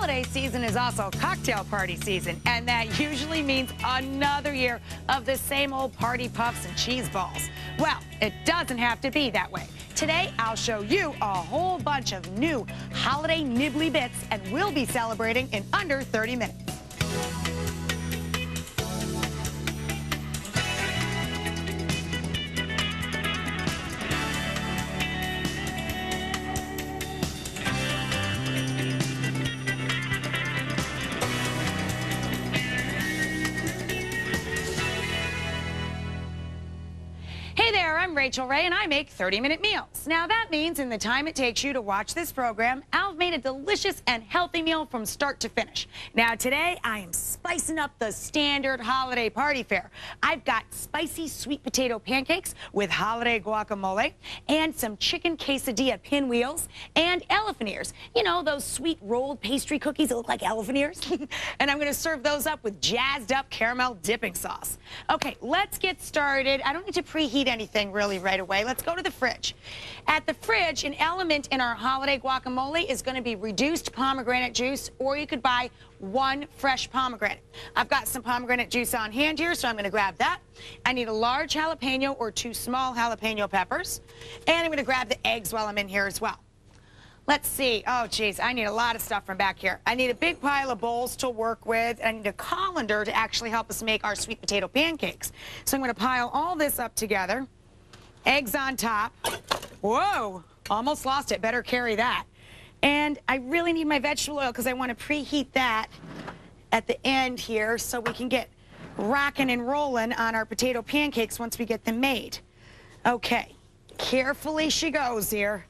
holiday season is also cocktail party season, and that usually means another year of the same old party puffs and cheese balls. Well, it doesn't have to be that way. Today, I'll show you a whole bunch of new holiday nibbly bits, and we'll be celebrating in under 30 minutes. Hey there, I'm Rachel Ray, and I make 30-minute meals. Now, that means in the time it takes you to watch this program, I've made a delicious and healthy meal from start to finish. Now, today, I am spicing up the standard holiday party fare. I've got spicy sweet potato pancakes with holiday guacamole and some chicken quesadilla pinwheels and elephant ears. You know, those sweet rolled pastry cookies that look like elephant ears? And I'm going to serve those up with jazzed up caramel dipping sauce. Okay, let's get started. I don't need to preheat anything really right away. Let's go to the fridge. At the fridge, an element in our holiday guacamole is going to be reduced pomegranate juice, or you could buy one fresh pomegranate. I've got some pomegranate juice on hand here, so I'm going to grab that. I need a large jalapeno or 2 small jalapeno peppers, and I'm going to grab the eggs while I'm in here as well. Let's see. Oh, geez, I need a lot of stuff from back here. I need a big pile of bowls to work with. I need a colander to actually help us make our sweet potato pancakes. So I'm going to pile all this up together. Eggs on top. Whoa, almost lost it. Better carry that. And I really need my vegetable oil because I want to preheat that at the end here so we can get rocking and rolling on our potato pancakes once we get them made. Okay, carefully she goes here.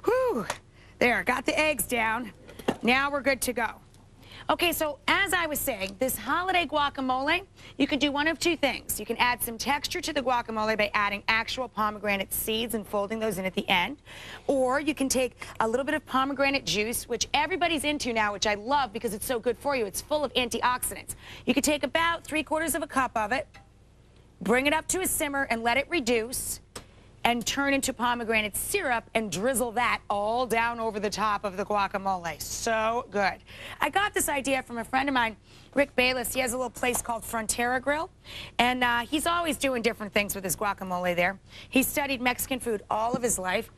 Whew. There, got the eggs down. Now we're good to go. Okay, so as I was saying, this holiday guacamole, you can do one of two things. You can add some texture to the guacamole by adding actual pomegranate seeds and folding those in at the end. Or you can take a little bit of pomegranate juice, which everybody's into now, which I love because it's so good for you. It's full of antioxidants. You could take about 3/4 of a cup of it, bring it up to a simmer and let it reduce, and turn into pomegranate syrup and drizzle that all down over the top of the guacamole. So good. I got this idea from a friend of mine, Rick Bayless. He has a little place called Frontera Grill, and he's always doing different things with his guacamole there. He studied Mexican food all of his life,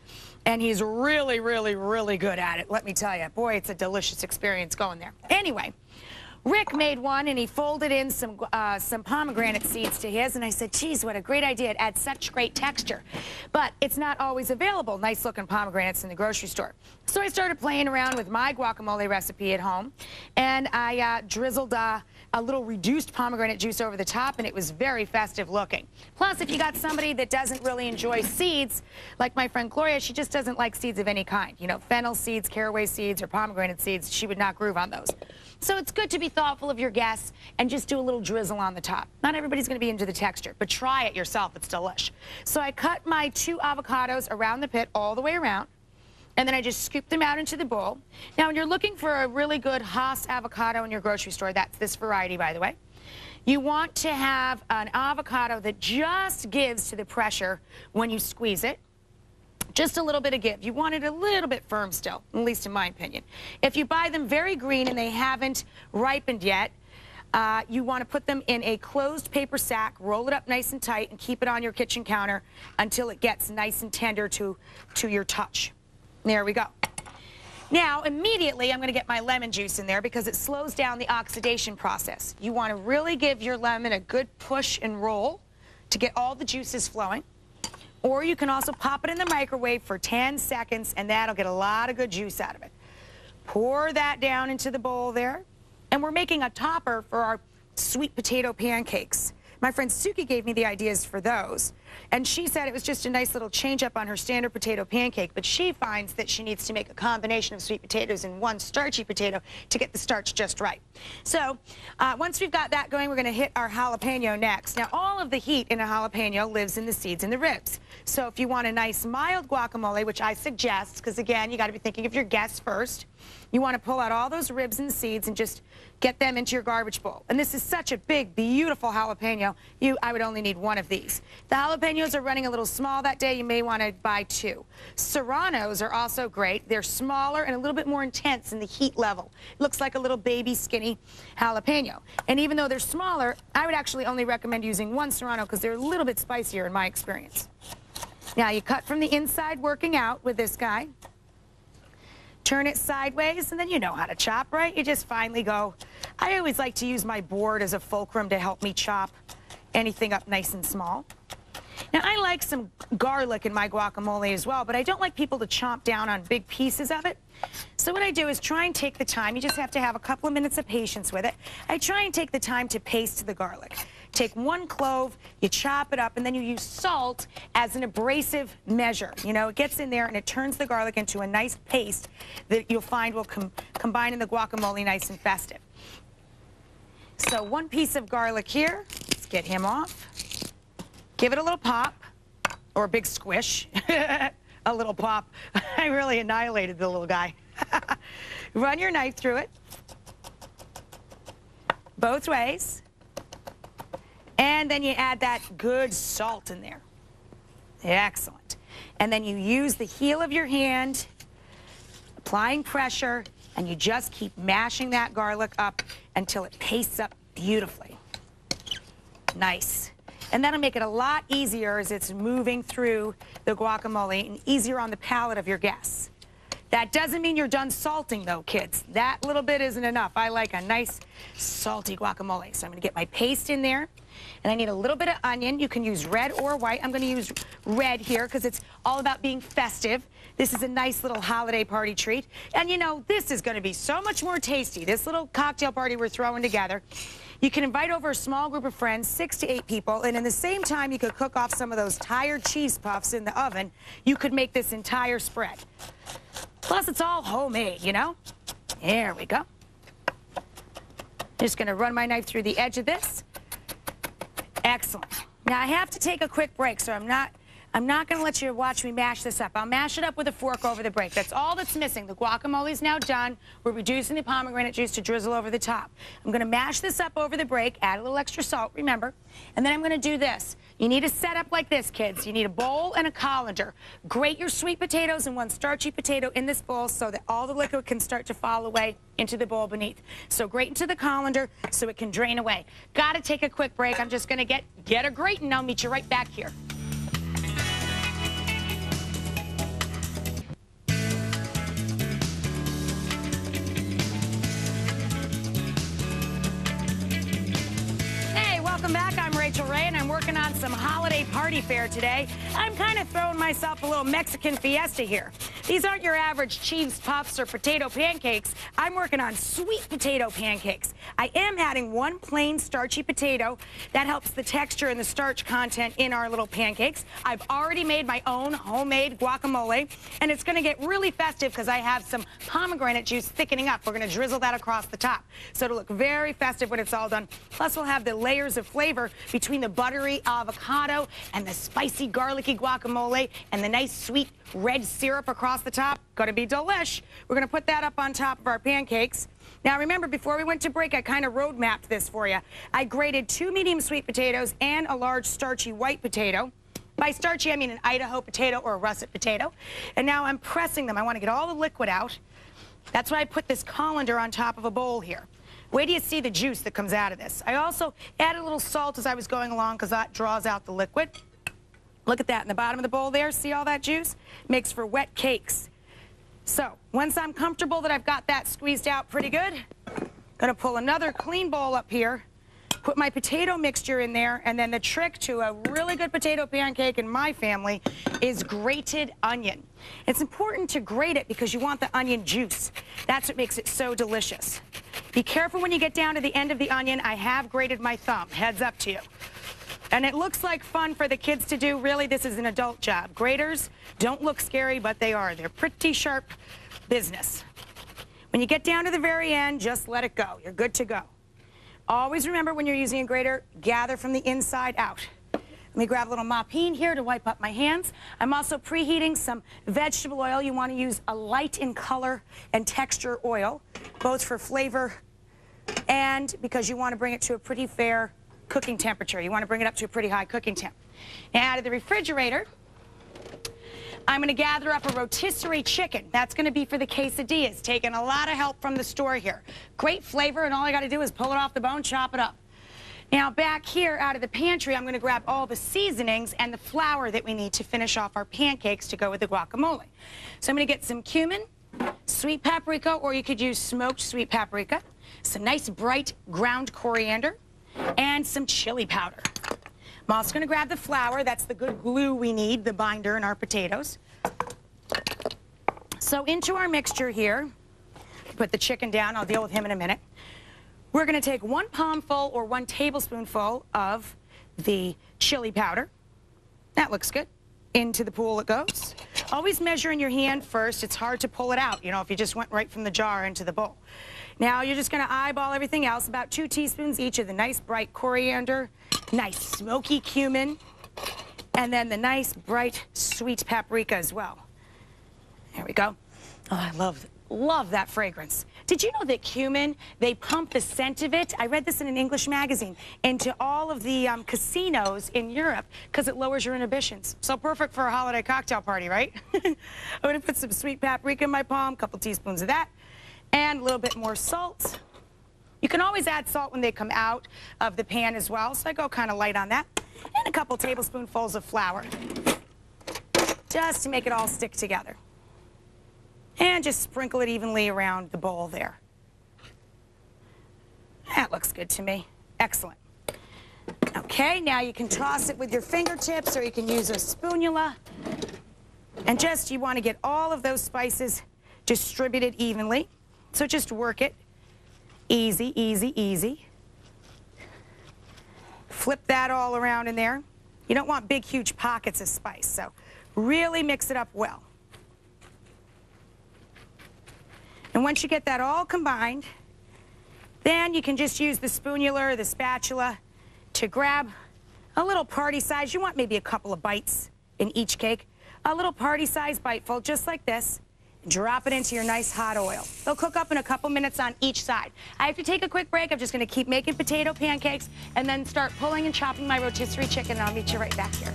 and he's really, really, really good at it, let me tell you. Boy, it's a delicious experience going there. Anyway, Rick made one, and he folded in some pomegranate seeds to his, and I said, geez, what a great idea. It adds such great texture. But it's not always available, nice-looking pomegranates in the grocery store. So I started playing around with my guacamole recipe at home, and I drizzled a little reduced pomegranate juice over the top, and it was very festive looking. Plus, if you got somebody that doesn't really enjoy seeds, like my friend Gloria, she just doesn't like seeds of any kind. You know, fennel seeds, caraway seeds, or pomegranate seeds, she would not groove on those. So it's good to be thoughtful of your guests and just do a little drizzle on the top. Not everybody's going to be into the texture, but try it yourself. It's delish. So I cut my 2 avocados around the pit all the way around, and then I just scoop them out into the bowl. Now, when you're looking for a really good Hass avocado in your grocery store, that's this variety, by the way, you want to have an avocado that just gives to the pressure when you squeeze it. Just a little bit of give. You want it a little bit firm still, at least in my opinion. If you buy them very green and they haven't ripened yet, you want to put them in a closed paper sack, roll it up nice and tight, and keep it on your kitchen counter until it gets nice and tender to your touch. There we go. Now, immediately, I'm going to get my lemon juice in there because it slows down the oxidation process. You want to really give your lemon a good push and roll to get all the juices flowing. Or you can also pop it in the microwave for 10 seconds, and that'll get a lot of good juice out of it. Pour that down into the bowl there. And we're making a topper for our sweet potato pancakes. My friend Suki gave me the ideas for those, and she said it was just a nice little change-up on her standard potato pancake, but she finds that she needs to make a combination of sweet potatoes and one starchy potato to get the starch just right. So once we've got that going, we're going to hit our jalapeno next. Now, all of the heat in a jalapeno lives in the seeds and the ribs. So if you want a nice mild guacamole, which I suggest, because again, you got to be thinking of your guests first, you want to pull out all those ribs and seeds and just get them into your garbage bowl. And this is such a big, beautiful jalapeno. I would only need one of these. The jalapeno Jalapenos are running a little small that day. You may want to buy 2. Serranos are also great. They're smaller and a little bit more intense in the heat level. It looks like a little baby skinny jalapeno. And even though they're smaller, I would actually only recommend using 1 Serrano because they're a little bit spicier in my experience. Now you cut from the inside working out with this guy. Turn it sideways, and then you know how to chop, right? You just finally go. I always like to use my board as a fulcrum to help me chop anything up nice and small. Now, I like some garlic in my guacamole as well, but I don't like people to chomp down on big pieces of it. So what I do is try and take the time. You just have to have a couple of minutes of patience with it. I try and take the time to paste the garlic. Take 1 clove, you chop it up, and then you use salt as an abrasive measure. You know, it gets in there and it turns the garlic into a nice paste that you'll find will combine in the guacamole nice and festive. So 1 piece of garlic here. Let's get him off. Give it a little pop, or a big squish. A little pop. I really annihilated the little guy. Run your knife through it. Both ways. And then you add that good salt in there. Excellent. And then you use the heel of your hand, applying pressure, and you just keep mashing that garlic up until it pastes up beautifully. Nice. And that'll make it a lot easier as it's moving through the guacamole and easier on the palate of your guests. That doesn't mean you're done salting, though, kids. That little bit isn't enough. I like a nice salty guacamole. So I'm going to get my paste in there. And I need a little bit of onion. You can use red or white. I'm going to use red here because it's all about being festive. This is a nice little holiday party treat. And, you know, this is going to be so much more tasty. This little cocktail party we're throwing together. You can invite over a small group of friends, 6 to 8 people, and in the same time you could cook off some of those tired cheese puffs in the oven. You could make this entire spread. Plus, it's all homemade, you know? There we go. Just going to run my knife through the edge of this. Excellent. Now, I have to take a quick break, so I'm not going to let you watch me mash this up. I'll mash it up with a fork over the break. That's all that's missing. The guacamole's now done. We're reducing the pomegranate juice to drizzle over the top. I'm going to mash this up over the break, add a little extra salt, remember. And then I'm going to do this. You need a setup like this, kids. You need a bowl and a colander. Grate your sweet potatoes and 1 starchy potato in this bowl so that all the liquid can start to fall away into the bowl beneath. So grate into the colander so it can drain away. Got to take a quick break. I'm just going to get a grate and I'll meet you right back here. Welcome back. I'm Rachael Ray, and I'm working on some holiday party fare today. I'm kind of throwing myself a little Mexican fiesta here. These aren't your average cheese puffs or potato pancakes. I'm working on sweet potato pancakes. I am adding 1 plain starchy potato. That helps the texture and the starch content in our little pancakes. I've already made my own homemade guacamole, and it's going to get really festive because I have some pomegranate juice thickening up. We're going to drizzle that across the top. So it'll look very festive when it's all done. Plus, we'll have the layers of flavor between the buttery avocado and the spicy garlicky guacamole and the nice sweet red syrup across the top. Gonna be delish. We're gonna put that up on top of our pancakes. Now remember, before we went to break, I kind of road mapped this for you. I grated 2 medium sweet potatoes and a large starchy white potato. By starchy, I mean an Idaho potato or a russet potato. And now I'm pressing them. I want to get all the liquid out. That's why I put this colander on top of a bowl here. Wait till you see the juice that comes out of this. I also added a little salt as I was going along because that draws out the liquid. Look at that in the bottom of the bowl there. See all that juice? Makes for wet cakes. So once I'm comfortable that I've got that squeezed out pretty good, gonna pull another clean bowl up here, put my potato mixture in there, and then the trick to a really good potato pancake in my family is grated onion. It's important to grate it because you want the onion juice. That's what makes it so delicious. Be careful when you get down to the end of the onion. I have grated my thumb. Heads up to you. And it looks like fun for the kids to do. Really, this is an adult job. Graters don't look scary, but they are. They're pretty sharp business. When you get down to the very end, just let it go. You're good to go. Always remember when you're using a grater, gather from the inside out. Let me grab a little mop-peen here to wipe up my hands. I'm also preheating some vegetable oil. You want to use a light in color and texture oil, both for flavor and because you want to bring it to a pretty fair cooking temperature. You want to bring it up to a pretty high cooking temp. Now, out of the refrigerator, I'm going to gather up a rotisserie chicken. That's going to be for the quesadillas. Taking a lot of help from the store here. Great flavor, and all I got to do is pull it off the bone, chop it up. Now, back here out of the pantry, I'm going to grab all the seasonings and the flour that we need to finish off our pancakes to go with the guacamole. So I'm going to get some cumin, sweet paprika, or you could use smoked sweet paprika, some nice bright ground coriander, and some chili powder. I'm also going to grab the flour. That's the good glue we need, the binder in our potatoes. So into our mixture here, put the chicken down. I'll deal with him in a minute. We're going to take 1 palmful or 1 tablespoonful of the chili powder. That looks good. Into the pool it goes. Always measure in your hand first. It's hard to pull it out, you know, if you just went right from the jar into the bowl. Now you're just going to eyeball everything else, about 2 teaspoons each of the nice bright coriander, nice smoky cumin, and then the nice bright sweet paprika as well. There we go. Oh, I love that fragrance. Did you know that cumin, they pump the scent of it? I read this in an English magazine, into all of the casinos in Europe because it lowers your inhibitions. So perfect for a holiday cocktail party, right? I'm going to put some sweet paprika in my palm, a couple teaspoons of that, and a little bit more salt. You can always add salt when they come out of the pan as well, so I go kind of light on that. And a couple tablespoonfuls of flour, just to make it all stick together. And just sprinkle it evenly around the bowl there. That looks good to me. Excellent. Okay, now you can toss it with your fingertips or you can use a spatula. And just, you want to get all of those spices distributed evenly. So just work it. Easy, easy, easy. Flip that all around in there. You don't want big, huge pockets of spice, so really mix it up well. And once you get that all combined, then you can just use the spatula or the spatula to grab a little party size. You want maybe a couple of bites in each cake. A little party size biteful, just like this. Drop it into your nice hot oil. They'll cook up in a couple minutes on each side. I have to take a quick break. I'm just going to keep making potato pancakes and then start pulling and chopping my rotisserie chicken, and I'll meet you right back here.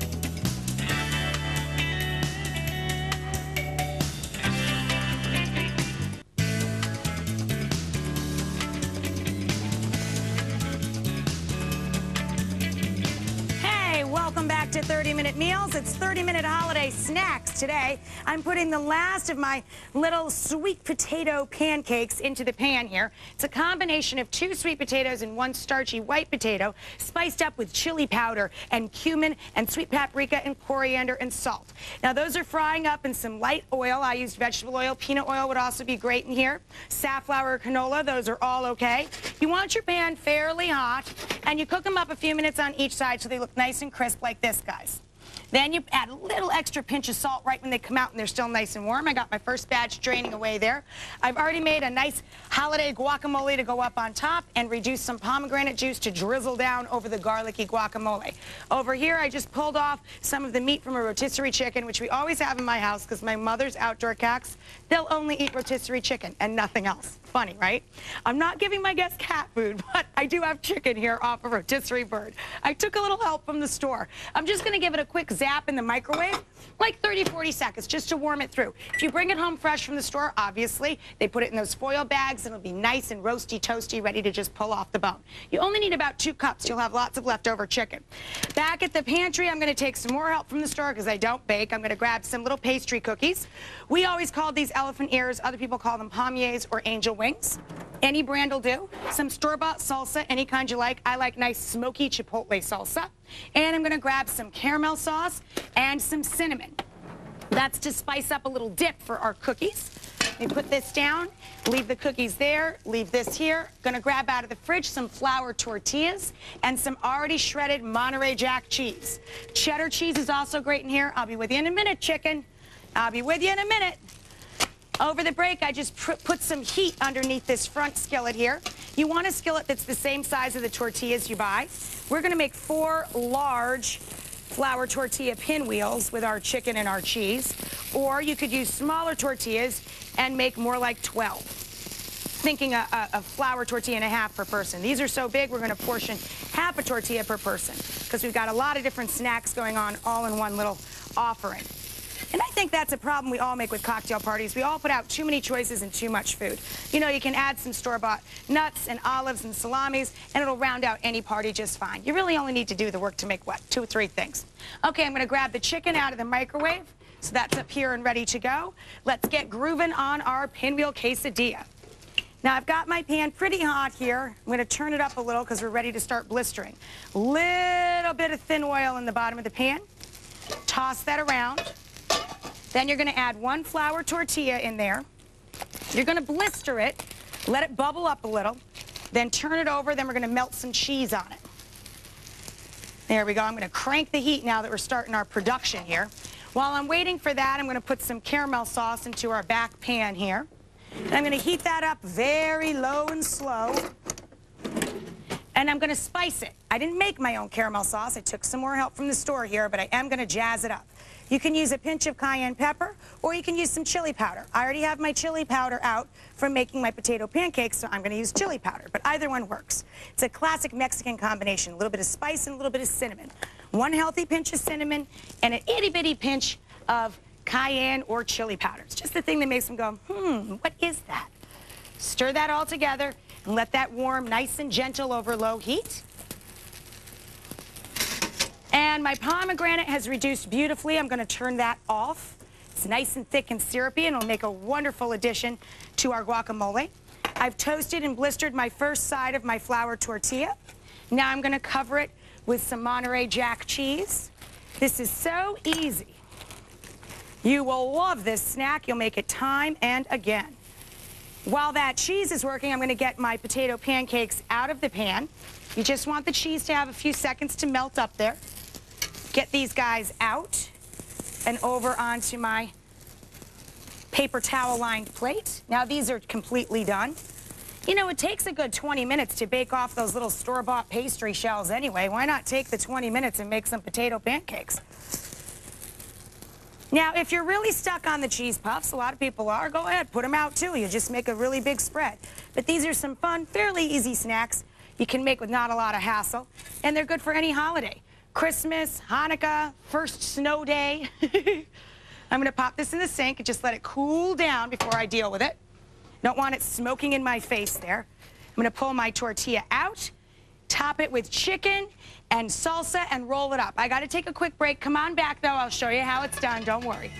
Welcome back to 30-Minute Meals. It's 30-minute holiday snacks today. I'm putting the last of my little sweet potato pancakes into the pan here. It's a combination of 2 sweet potatoes and 1 starchy white potato, spiced up with chili powder and cumin and sweet paprika and coriander and salt. Now those are frying up in some light oil. I used vegetable oil. Peanut oil would also be great in here. Safflower or canola, those are all okay. You want your pan fairly hot, and you cook them up a few minutes on each side so they look nice and crisp like this, guys. Then you add a little extra pinch of salt right when they come out and they're still nice and warm. I got my first batch draining away there. I've already made a nice holiday guacamole to go up on top and reduce some pomegranate juice to drizzle down over the garlicky guacamole. Over here, I just pulled off some of the meat from a rotisserie chicken, which we always have in my house because my mother's outdoor cats, they'll only eat rotisserie chicken and nothing else. Funny, right? I'm not giving my guests cat food, but I do have chicken here off a rotisserie bird. I took a little help from the store. I'm just going to give it a quick zap in the microwave, like 30-40 seconds, just to warm it through. If you bring it home fresh from the store, obviously, they put it in those foil bags, and it'll be nice and roasty, toasty, ready to just pull off the bone. You only need about 2 cups. You'll have lots of leftover chicken. Back at the pantry, I'm going to take some more help from the store because I don't bake. I'm going to grab some little pastry cookies. We always called these elephant ears. Other people call them palmiers or angel wings. Any brand will do. Some store-bought salsa, any kind you like. I like nice smoky chipotle salsa. And I'm going to grab some caramel sauce and some cinnamon. That's to spice up a little dip for our cookies. We put this down, leave the cookies there, leave this here. Going to grab out of the fridge some flour tortillas and some already shredded Monterey Jack cheese. Cheddar cheese is also great in here. I'll be with you in a minute, chicken. I'll be with you in a minute. Over the break, I just put some heat underneath this front skillet here. You want a skillet that's the same size of the tortillas you buy. We're going to make 4 large flour tortilla pinwheels with our chicken and our cheese. Or you could use smaller tortillas and make more like 12. thinking a flour tortilla and a half per person. These are so big, we're going to portion half a tortilla per person because we've got a lot of different snacks going on all in one little offering. And I think that's a problem we all make with cocktail parties. We all put out too many choices and too much food. You know, you can add some store-bought nuts and olives and salamis, and it'll round out any party just fine. You really only need to do the work to make, what, 2 or 3 things. Okay, I'm going to grab the chicken out of the microwave. So that's up here and ready to go. Let's get grooving on our pinwheel quesadilla. Now, I've got my pan pretty hot here. I'm going to turn it up a little because we're ready to start blistering. Little bit of thin oil in the bottom of the pan. Toss that around. Then you're going to add 1 flour tortilla in there. You're going to blister it, let it bubble up a little, then turn it over, then we're going to melt some cheese on it. There we go. I'm going to crank the heat now that we're starting our production here. While I'm waiting for that, I'm going to put some caramel sauce into our back pan here. And I'm going to heat that up very low and slow. And I'm going to spice it. I didn't make my own caramel sauce. I took some more help from the store here, but I am going to jazz it up. You can use a pinch of cayenne pepper, or you can use some chili powder. I already have my chili powder out from making my potato pancakes, so I'm going to use chili powder, but either one works. It's a classic Mexican combination, a little bit of spice and a little bit of cinnamon. 1 healthy pinch of cinnamon and an itty-bitty pinch of cayenne or chili powder. It's just the thing that makes them go, what is that? Stir that all together and let that warm nice and gentle over low heat. And my pomegranate has reduced beautifully. I'm going to turn that off. It's nice and thick and syrupy, and it'll make a wonderful addition to our guacamole. I've toasted and blistered my first side of my flour tortilla. Now I'm going to cover it with some Monterey Jack cheese. This is so easy. You will love this snack. You'll make it time and again. While that cheese is working, I'm going to get my potato pancakes out of the pan. You just want the cheese to have a few seconds to melt up there. Get these guys out and over onto my paper towel-lined plate. Now these are completely done. You know, it takes a good 20 minutes to bake off those little store-bought pastry shells anyway. Why not take the 20 minutes and make some potato pancakes? Now, if you're really stuck on the cheese puffs, a lot of people are, go ahead, put them out too. You just make a really big spread. But these are some fun, fairly easy snacks you can make with not a lot of hassle, and they're good for any holiday. Christmas, Hanukkah, first snow day. I'm going to pop this in the sink and just let it cool down before I deal with it. Don't want it smoking in my face there. I'm going to pull my tortilla out, top it with chicken and salsa, and roll it up. I got to take a quick break. Come on back, though. I'll show you how it's done. Don't worry.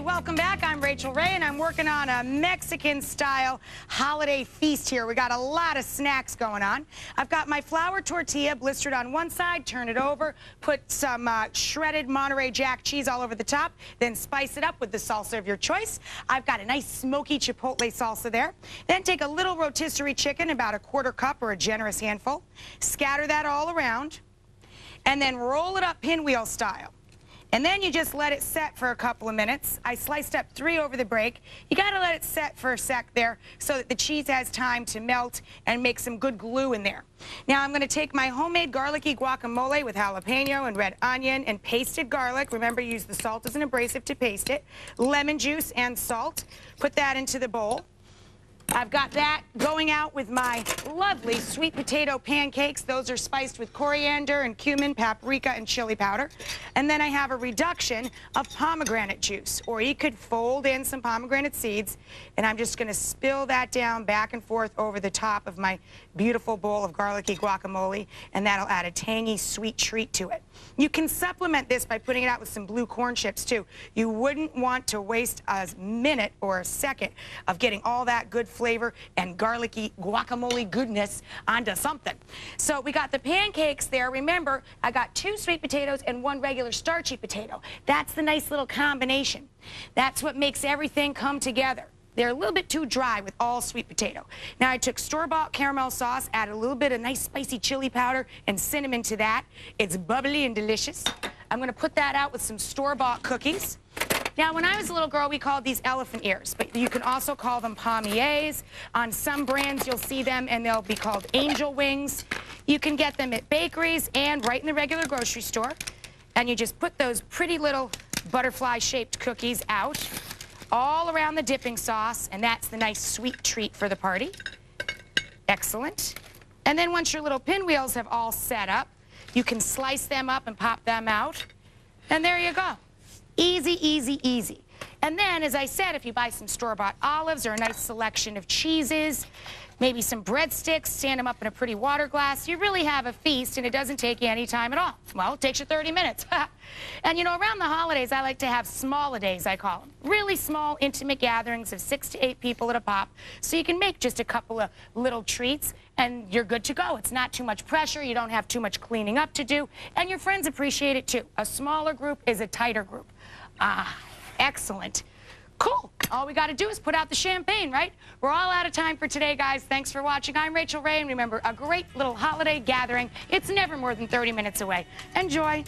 Welcome back. I'm Rachael Ray, and I'm working on a Mexican-style holiday feast here. We got a lot of snacks going on. I've got my flour tortilla blistered on one side, turn it over, put some shredded Monterey Jack cheese all over the top, then spice it up with the salsa of your choice. I've got a nice smoky chipotle salsa there. Then take a little rotisserie chicken, about a 1/4 cup or a generous handful, scatter that all around, and then roll it up pinwheel style. And then you just let it set for a couple of minutes. I sliced up 3 over the break. You got to let it set for a sec there so that the cheese has time to melt and make some good glue in there. Now I'm going to take my homemade garlicky guacamole with jalapeno and red onion and pasted garlic. Remember, use the salt as an abrasive to paste it. Lemon juice and salt. Put that into the bowl. I've got that going out with my lovely sweet potato pancakes. Those are spiced with coriander and cumin, paprika, and chili powder. And then I have a reduction of pomegranate juice, or you could fold in some pomegranate seeds, and I'm just going to spill that down back and forth over the top of my beautiful bowl of garlicky guacamole, and that'll add a tangy, sweet treat to it. You can supplement this by putting it out with some blue corn chips, too. You wouldn't want to waste a minute or a second of getting all that good flavor and garlicky guacamole goodness onto something. So we got the pancakes there. Remember, I got 2 sweet potatoes and 1 regular starchy potato. That's the nice little combination. That's what makes everything come together. They're a little bit too dry with all sweet potato. Now I took store-bought caramel sauce, added a little bit of nice spicy chili powder and cinnamon to that. It's bubbly and delicious. I'm going to put that out with some store-bought cookies. Now, when I was a little girl, we called these elephant ears, but you can also call them palmiers. On some brands, you'll see them, and they'll be called angel wings. You can get them at bakeries and right in the regular grocery store. And you just put those pretty little butterfly-shaped cookies out all around the dipping sauce, and that's the nice sweet treat for the party. Excellent. And then once your little pinwheels have all set up, you can slice them up and pop them out. And there you go. Easy, easy, easy. And then, as I said, if you buy some store-bought olives or a nice selection of cheeses, maybe some breadsticks, stand them up in a pretty water glass, you really have a feast, and it doesn't take you any time at all. Well, it takes you 30 minutes. And, you know, around the holidays, I like to have small-a-days, I call them. Really small, intimate gatherings of 6 to 8 people at a pop, so you can make just a couple of little treats, and you're good to go. It's not too much pressure. You don't have too much cleaning up to do, and your friends appreciate it, too. A smaller group is a tighter group. Excellent. Cool. All we got to do is put out the champagne, right? We're all out of time for today, guys. Thanks for watching. I'm Rachael Ray, and remember, a great little holiday gathering. It's never more than 30 minutes away. Enjoy.